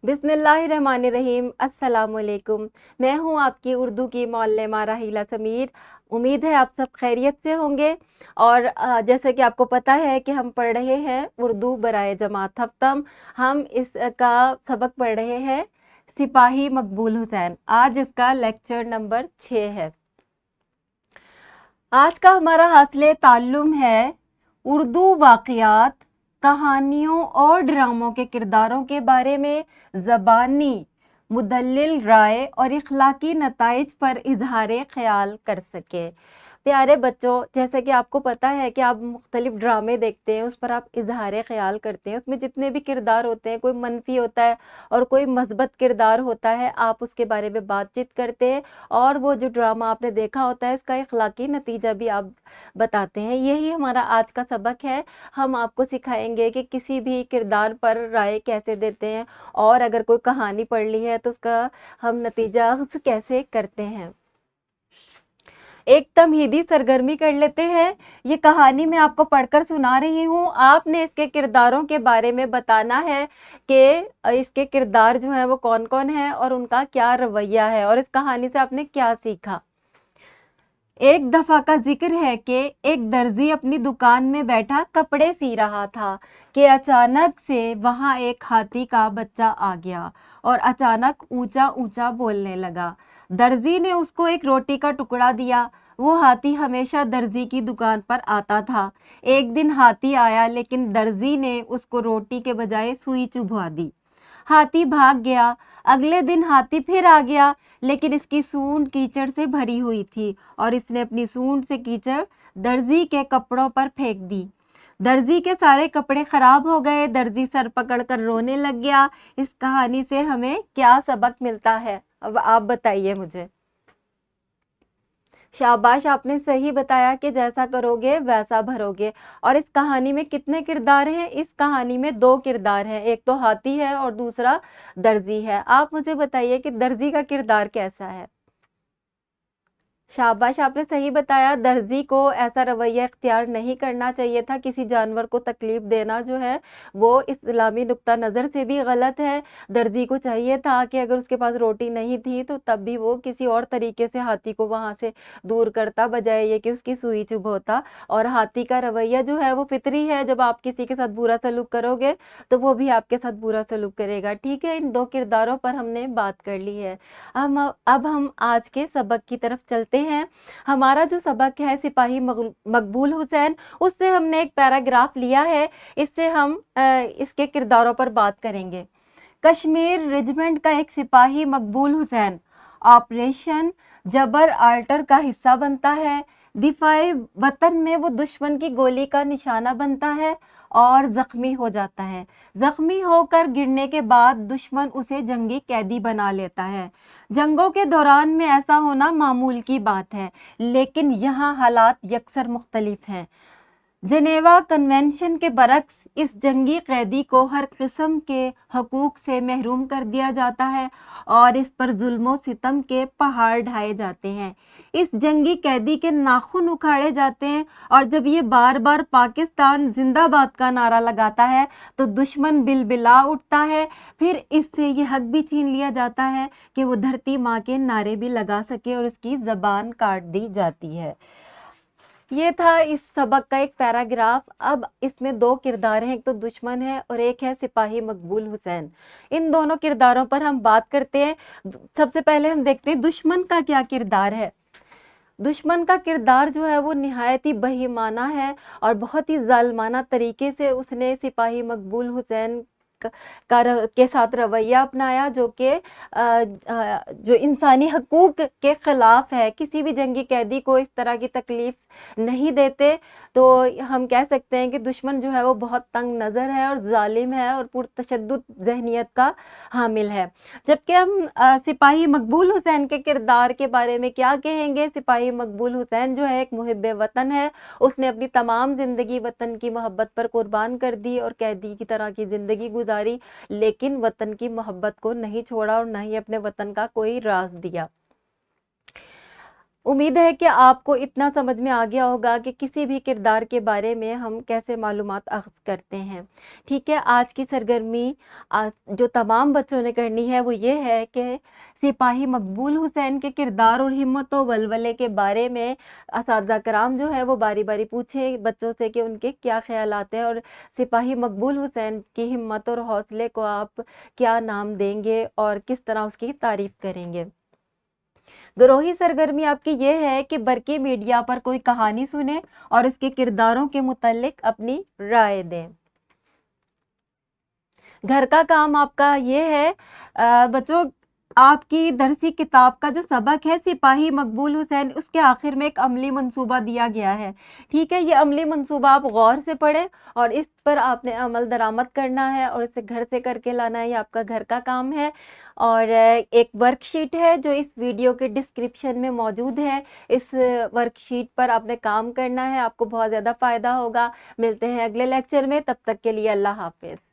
बिस्मिल्लाहिर्रहमानिर्रहीम। अस्सलामुअलैकुम। मैं हूँ आपकी उर्दू की मौल्लमा राहीला समीर। उम्मीद है आप सब खैरियत से होंगे। और जैसे कि आपको पता है कि हम पढ़ रहे हैं उर्दू बराए जमात हफ्तम। हम इसका सबक पढ़ रहे हैं सिपाही मकबूल हुसैन। आज इसका लेक्चर नंबर 6 है। आज का हमारा हासिल ताल्लुम है उर्दू वाक़यात, कहानियों और ड्रामों के किरदारों के बारे में ज़बानी मुदल्लिल राय और इखलाकी नताइज पर इजहार ख्याल कर सके। प्यारे बच्चों, जैसे कि आपको पता है कि आप मुख्तलिफ ड्रामे देखते हैं, उस पर आप इजहार ख्याल करते हैं। उसमें जितने भी किरदार होते हैं, कोई मनफी होता है और कोई मस्बत किरदार होता है, आप उसके बारे में बातचीत करते हैं और वो जो ड्रामा आपने देखा होता है उसका इखलाकी नतीजा भी आप बताते हैं। यही हमारा आज का सबक है। हम आपको सिखाएंगे कि किसी भी किरदार पर राय कैसे देते हैं और अगर कोई कहानी पढ़ ली है तो उसका हम नतीजा कैसे करते हैं। एक तमहीदी सरगर्मी कर लेते हैं। ये कहानी मैं आपको पढ़कर सुना रही हूँ। आपने इसके किरदारों के बारे में बताना है कि इसके किरदार जो हैं वो कौन कौन हैं और उनका क्या रवैया है और इस कहानी से आपने क्या सीखा। एक दफा का जिक्र है कि एक दर्जी अपनी दुकान में बैठा कपड़े सी रहा था कि अचानक से वहां एक हाथी का बच्चा आ गया और अचानक ऊंचा ऊंचा बोलने लगा। दर्जी ने उसको एक रोटी का टुकड़ा दिया। वो हाथी हमेशा दर्जी की दुकान पर आता था। एक दिन हाथी आया लेकिन दर्जी ने उसको रोटी के बजाय सुई चुभवा दी। हाथी भाग गया। अगले दिन हाथी फिर आ गया लेकिन इसकी सूंड कीचड़ से भरी हुई थी और इसने अपनी सूंड से कीचड़ दर्जी के कपड़ों पर फेंक दी। दर्जी के सारे कपड़े खराब हो गए। दर्जी सर पकड़कर रोने लग गया। इस कहानी से हमें क्या सबक मिलता है, अब आप बताइए मुझे। शाबाश, आपने सही बताया कि जैसा करोगे वैसा भरोगे। और इस कहानी में कितने किरदार हैं? इस कहानी में 2 किरदार हैं, एक तो हाथी है और दूसरा दर्जी है। आप मुझे बताइए कि दर्जी का किरदार कैसा है। शाबाश, आपने सही बताया। दर्जी को ऐसा रवैया इख्तियार नहीं करना चाहिए था। किसी जानवर को तकलीफ देना जो है वो इस्लामी नुक्ता नज़र से भी गलत है। दर्जी को चाहिए था कि अगर उसके पास रोटी नहीं थी तो तब भी वो किसी और तरीके से हाथी को वहाँ से दूर करता, बजाय ये कि उसकी सुई चुभोता। और हाथी का रवैया जो है वो फितरी है। जब आप किसी के साथ बुरा सलूक करोगे तो वो भी आपके साथ बुरा सलूक करेगा। ठीक है, इन 2 किरदारों पर हमने बात कर ली है। अब हम आज के सबक की तरफ चलते हैं। हमारा जो सबक है सिपाही मकबूल हुसैन, उससे हमने एक पैराग्राफ लिया है। इससे हम इसके किरदारों पर बात करेंगे। कश्मीर रेजिमेंट का एक सिपाही मकबूल हुसैन ऑपरेशन जबर आल्टर का हिस्सा बनता है। दिफाए वतन में वो दुश्मन की गोली का निशाना बनता है और जख्मी हो जाता है। जख्मी होकर गिरने के बाद दुश्मन उसे जंगी कैदी बना लेता है। जंगों के दौरान में ऐसा होना मामूल की बात है, लेकिन यहाँ हालात यकसर मुख्तलिफ हैं। जेनेवा कन्वेंशन के बरक्स इस जंगी कैदी को हर किस्म के हकूक से महरूम कर दिया जाता है और इस पर जुल्मों सितम के पहाड़ ढाए जाते हैं। इस जंगी कैदी के नाखून उखाड़े जाते हैं और जब ये बार बार पाकिस्तान जिंदाबाद का नारा लगाता है तो दुश्मन बिलबिला उठता है। फिर इससे ये हक भी छीन लिया जाता है कि वो धरती माँ के नारे भी लगा सके और इसकी जबान काट दी जाती है। ये था इस सबक का एक पैराग्राफ। अब इसमें 2 किरदार हैं, एक तो दुश्मन है और एक है सिपाही मकबूल हुसैन। इन दोनों किरदारों पर हम बात करते हैं। सबसे पहले हम देखते हैं दुश्मन का क्या किरदार है। दुश्मन का किरदार जो है वो निहायत ही बहीमाना है और बहुत ही जालिमाना तरीके से उसने सिपाही मकबूल हुसैन के साथ रवैया अपनाया, जो कि जो इंसानी हकूक के खिलाफ है। किसी भी जंगी कैदी को इस तरह की तकलीफ नहीं देते। तो हम कह सकते हैं कि दुश्मन जो है वो बहुत तंग नज़र है और जालिम है और पुरतशद्दुद ज़हनियत का हामिल है। जबकि हम सिपाही मकबूल हुसैन के किरदार के बारे में क्या कहेंगे। सिपाही मकबूल हुसैन जो है एक मुहिब्बे वतन है। उसने अपनी तमाम ज़िंदगी वतन की मोहब्बत पर कुर्बान कर दी और कैदी की तरह की ज़िंदगी गुजारी, लेकिन वतन की मोहब्बत को नहीं छोड़ा और ना ही अपने वतन का कोई राज दिया। उम्मीद है कि आपको इतना समझ में आ गया होगा कि किसी भी किरदार के बारे में हम कैसे मालूमात अख़ज़ करते हैं। ठीक है, आज की सरगर्मी जो तमाम बच्चों ने करनी है वो ये है कि सिपाही मकबूल हुसैन के किरदार और हिम्मत व वलवले के बारे में असातिज़ा कराम जो है वो बारी-बारी पूछें बच्चों से कि उनके क्या ख़यालात हैं, और सिपाही मकबूल हुसैन की हिम्मत और हौसले को आप क्या नाम देंगे और किस तरह उसकी तारीफ़ करेंगे। गिरोही सरगर्मी आपकी ये है कि बरकी मीडिया पर कोई कहानी सुने और इसके किरदारों के मुतालिक अपनी राय दें। घर का काम आपका ये है बच्चों, आपकी दरसी किताब का जो सबक है सिपाही मकबूल हुसैन, उसके आखिर में एक अमली मंसूबा दिया गया है। ठीक है, ये अमली मंसूबा आप गौर से पढ़ें और इस पर आपने अमल दरामद करना है और इसे घर से करके लाना है, ये आपका घर का काम है। और एक वर्कशीट है जो इस वीडियो के डिस्क्रिप्शन में मौजूद है, इस वर्कशीट पर आपने काम करना है, आपको बहुत ज़्यादा फ़ायदा होगा। मिलते हैं अगले लेक्चर में, तब तक के लिए अल्लाह हाफ़िज़।